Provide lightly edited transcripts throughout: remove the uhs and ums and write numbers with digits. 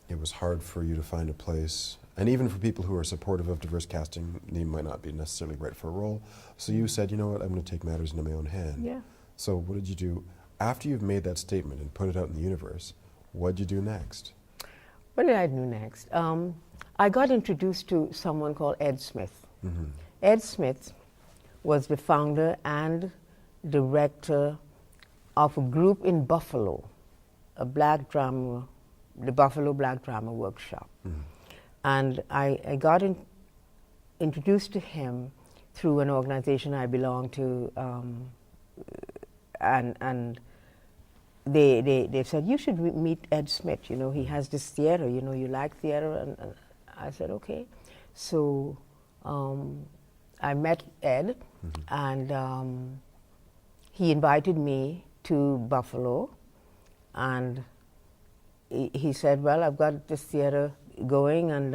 it was hard for you to find a place, and even for people who are supportive of diverse casting, they might not be necessarily right for a role. So you said, you know what, I'm going to take matters into my own hand. Yeah. So what did you do after you've made that statement and put it out in the universe? What did you do next? What did I do next? I got introduced to someone called Ed Smith. Mm-hmm. Ed Smith was the founder and director of a group in Buffalo, a black drama, the Buffalo Black Drama Workshop. Mm-hmm. And I got introduced to him through an organization I belong to, and they said, you should meet Ed Smith, you know, he has this theater, you know, you like theater, and I said, okay. So I met Ed, Mm-hmm. and he invited me to Buffalo, and he said, well, I've got this theater going, and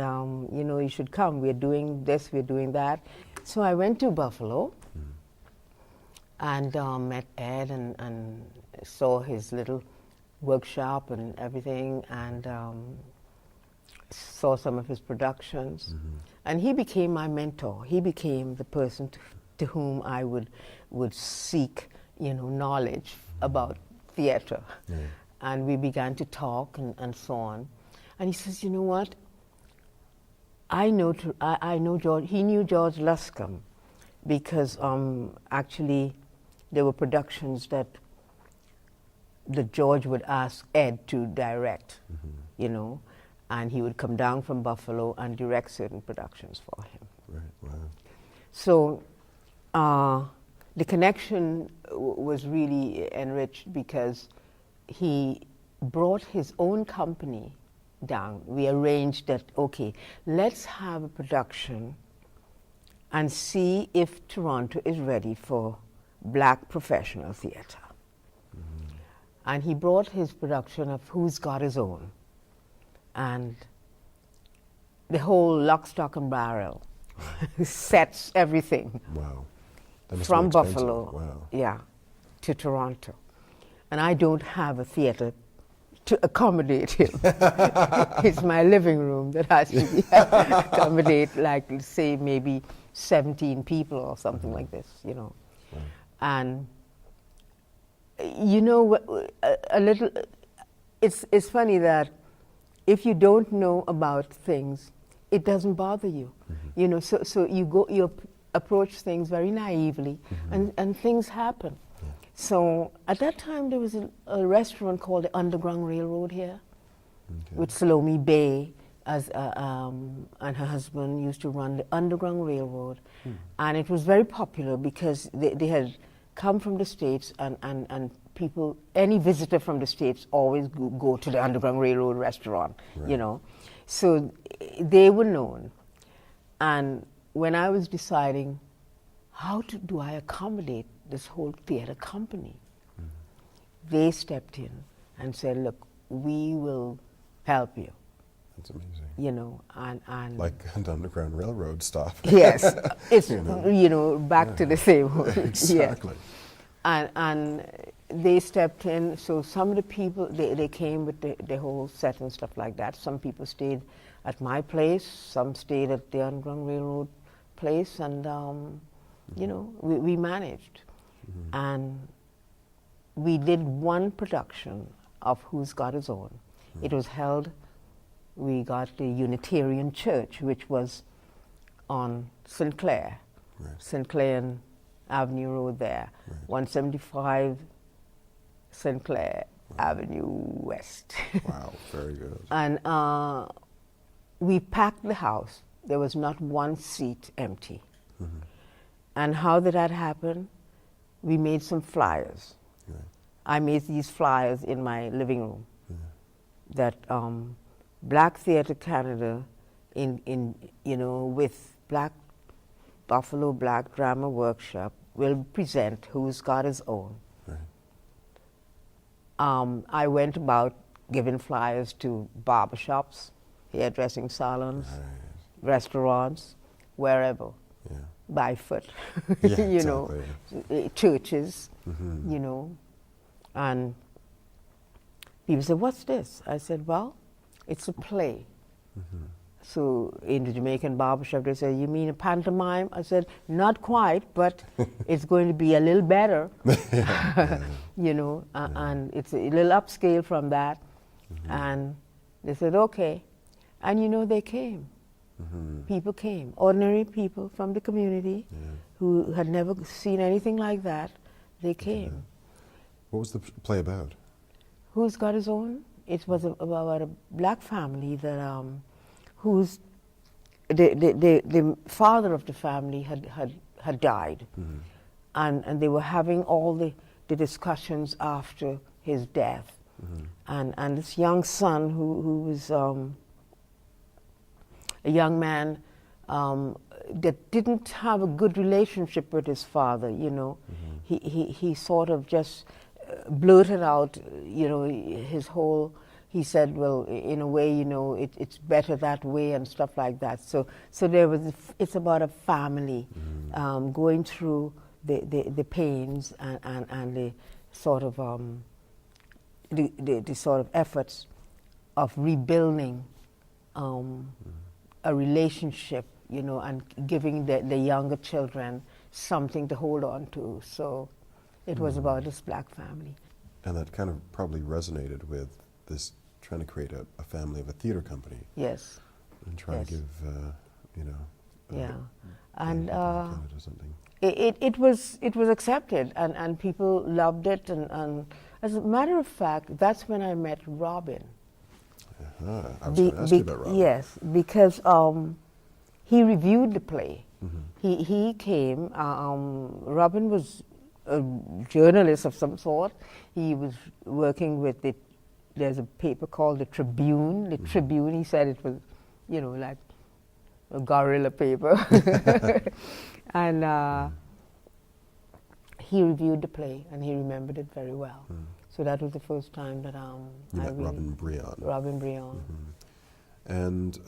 you know, you should come. We're doing this, we're doing that. So I went to Buffalo, and met Ed, and saw his little workshop and everything, and saw some of his productions. Mm-hmm. And he became my mentor. He became the person to whom I would seek, you know, knowledge about theater. Yeah. And we began to talk and so on. And he says, you know what? I know George. He knew George Luscombe because actually there were productions that George would ask Ed to direct, Mm-hmm. you know, and he would come down from Buffalo and direct certain productions for him. Right, wow. So the connection was really enriched because he brought his own company down. We arranged that, okay, let's have a production and see if Toronto is ready for black professional theater. Mm-hmm. And he brought his production of Who's Got His Own, and the whole lock, stock, and barrel sets everything. Wow. That must From be expensive. Buffalo, Wow. yeah, to Toronto. And I don't have a theater to accommodate him. It's my living room that has to be accommodate, like, say, maybe 17 people or something like this, you know. Wow. And, you know, a little, it's funny that if you don't know about things, it doesn't bother you. Mm-hmm. You know, so you approach things very naively, Mm-hmm. and things happen. Yeah. So at that time there was a restaurant called the Underground Railroad here, Okay. with Salome Bay as and her husband used to run the Underground Railroad, and it was very popular because they had come from the States, and people, any visitor from the States always go to the Underground Railroad restaurant, Right. you know. So they were known. And when I was deciding how do I accommodate this whole theater company, they stepped in and said, look, we will help you, That's amazing. you know, and Like an Underground Railroad stop. yes, it's, You know. back to the same one. Exactly. Yeah. And they stepped in, so some of the people, they came with the whole set and stuff like that. Some people stayed at my place, some stayed at the Underground Railroad place, and, you know, we managed. Mm-hmm. And we did one production of Who's Got His Own. Mm-hmm. It was held, we got the Unitarian Church, which was on St. Clair, Right. St. Clair and Avenue Road there, Right. 175 St. Clair Avenue West. Wow, very good. And we packed the house. There was not one seat empty. Mm-hmm. And how did that happen? We made some flyers. Right. I made these flyers in my living room Yeah. that Black Theatre Canada, in you know, with Buffalo Black Drama Workshop, will present Who's Got His Own. Right. I went about giving flyers to barbershops, hairdressing salons, Right. restaurants, wherever, Yeah. by foot, Yeah, you know, churches, Mm-hmm. you know. And people said, what's this? I said, well, it's a play. So in the Jamaican barbershop, they say, you mean a pantomime? I said, not quite, but it's going to be a little better, you know, and it's a little upscale from that. And they said, okay. And, you know, they came. People came, ordinary people from the community who had never seen anything like that. They came. What was the play about? Who's Got His Own? It was about a black family that whose the father of the family had died, and they were having all the discussions after his death, and this young son who was a young man that didn't have a good relationship with his father, you know. He sort of just blurted out, you know, his whole, he said, well, in a way, you know, it's better that way and stuff like that. So there was, it's about a family going through the pains and the sort of the sort of efforts of rebuilding a relationship, you know, and giving the younger children something to hold on to. So it was about this black family. And that kind of probably resonated with this trying to create a family of a theater company. Yes. And trying to give, you know, yeah. And Canada something. It was accepted, and people loved it. And as a matter of fact, that's when I met Robin. I was going to ask you about Robin. Yes, because he reviewed the play. He came. Robin was a journalist of some sort. He was working with there's a paper called the Tribune. The Tribune, he said it was, you know, like a guerrilla paper. And he reviewed the play, and he remembered it very well. So that was the first time that you met Robin Brion. Robin Brion. And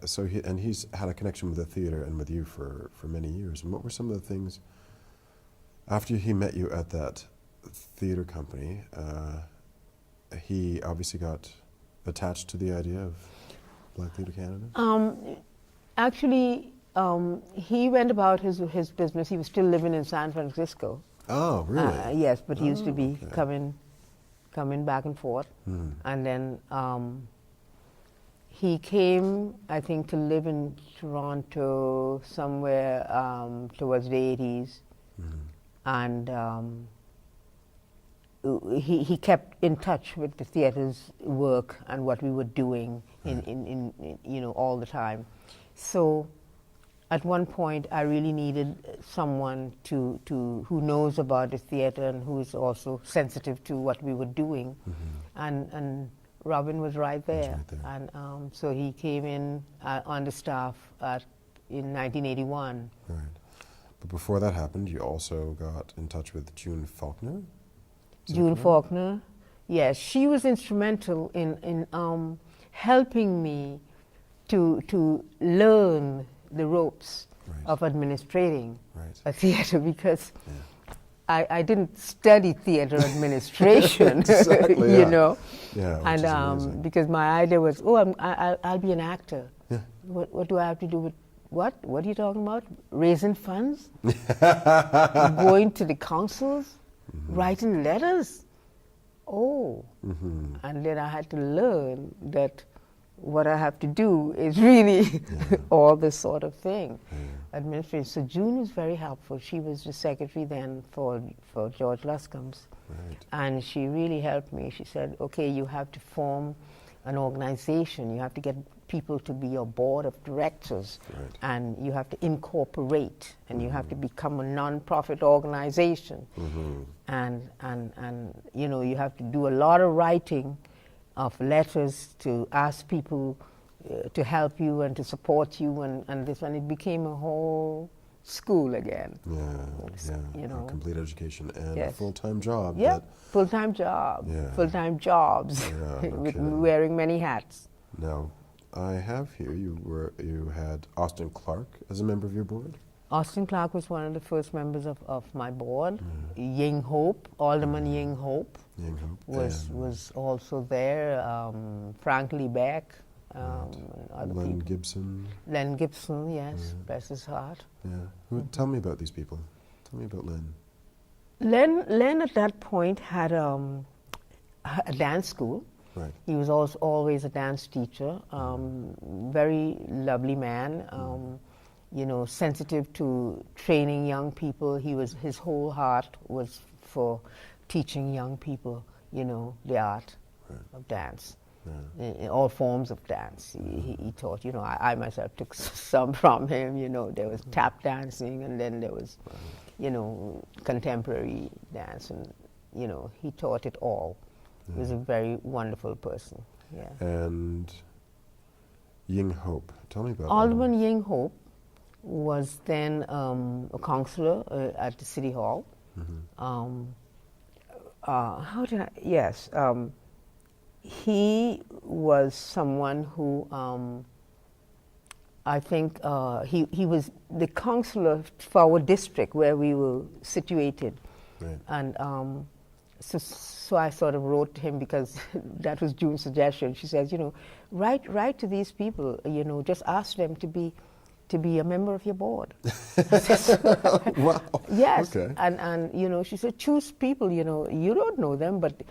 so he's had a connection with the theater and with you for many years. And what were some of the things, after he met you at that theater company, he obviously got attached to the idea of Black Theatre Canada? Actually, he went about his business. He was still living in San Francisco. Oh, really? Yes, but he used to be coming back and forth. And then he came, I think, to live in Toronto somewhere towards the 80s. And he kept in touch with the theater's work and what we were doing in you know, all the time. So at one point I really needed someone to who knows about the theater and who is also sensitive to what we were doing. And Robin was right there. And so he came in on the staff in 1981. Right. But before that happened, you also got in touch with June Faulkner? June Faulkner, yes. She was instrumental in helping me to learn the ropes of administrating a theater, because I didn't study theater administration, exactly, you know. Yeah, and because my idea was, I'll be an actor. Yeah. What do I have to do with what? What are you talking about? Raising funds? Going to the councils? Writing letters? Oh. And then I had to learn that what I have to do is really all this sort of thing. Administration. So June was very helpful. She was the secretary then for George Luscombe's. And she really helped me. She said, okay, you have to form an organization. You have to get people to be your board of directors. And you have to incorporate. And you have to become a non-profit organization. And you know, you have to do a lot of writing of letters to ask people to help you and to support you, and this, and it became a whole school again. You know, a complete education and a full-time job. Yeah, full-time job. Full-time jobs with wearing many hats. Now, I have here you had Austin Clark as a member of your board. Austin Clark was one of the first members of my board. Ying Hope, Alderman Ying Hope, was also there. Frank Lee Beck, and other Len people. Gibson. Len Gibson, yes, bless his heart. Yeah. Tell me about these people. Tell me about Len. Len at that point had a dance school. Right. He was also always a dance teacher. Very lovely man. You know, sensitive to training young people. His whole heart was for teaching young people, you know, the art of dance, in all forms of dance. He taught, you know, I myself took some from him, you know, there was tap dancing, and then there was, you know, contemporary dance, and, you know, he taught it all. He was a very wonderful person, yeah. And Ying Hope, tell me about Alderman Ying Hope was then a councillor at the City Hall. He was someone who I think he was the councillor for our district where we were situated. Right. And so I sort of wrote to him, because that was June's suggestion. She says, you know, write to these people, you know, just ask them to be a member of your board. Wow. Yes. Okay. And you know, she said, choose people, you know, you don't know them, but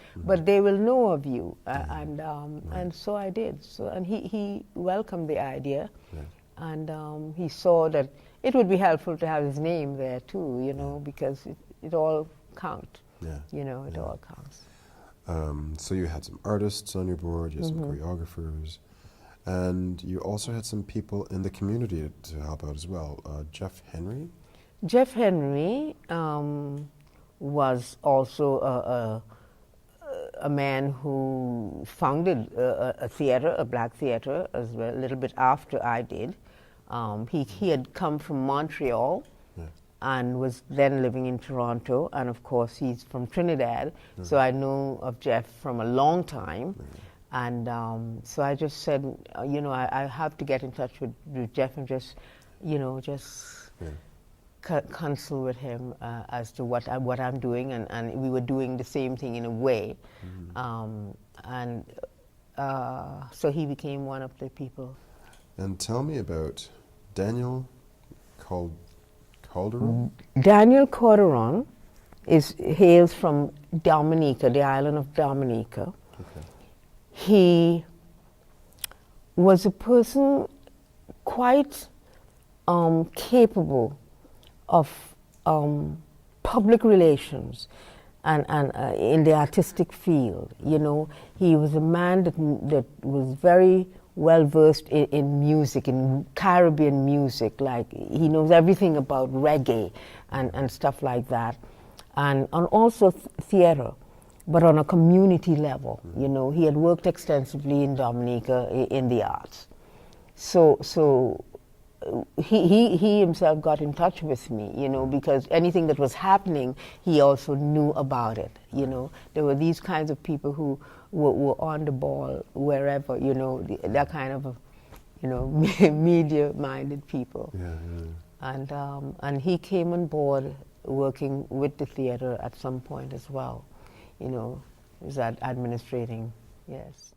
they will know of you. And so I did. So, and he welcomed the idea. Right. And he saw that it would be helpful to have his name there too, you know, because it all counts. Yeah. You know, it all counts. So you had some artists on your board, you had some choreographers, and you also had some people in the community to help out as well. Jeff Henry? Jeff Henry was also a man who founded a theater, a black theater, as well, a little bit after I did. He had come from Montreal and was then living in Toronto, and of course he's from Trinidad, so I know of Jeff from a long time. And so I just said, you know, I have to get in touch with Jeff and just, you know, consult with him as to what I'm doing, and we were doing the same thing in a way. So he became one of the people. And tell me about Daniel Calderon? Daniel Calderon hails from Dominica, the island of Dominica. Okay. He was a person quite capable of public relations and in the artistic field. You know, he was a man that was very well versed in music, in Caribbean music. Like, he knows everything about reggae and stuff like that, and also theater, but on a community level. You know, he had worked extensively in Dominica in the arts. So he himself got in touch with me, you know, because anything that was happening, he also knew about it. You know, there were these kinds of people who were on the ball wherever, you know, that kind of, you know, media-minded people. And he came on board working with the theater at some point as well. You know, he was administrating, yes.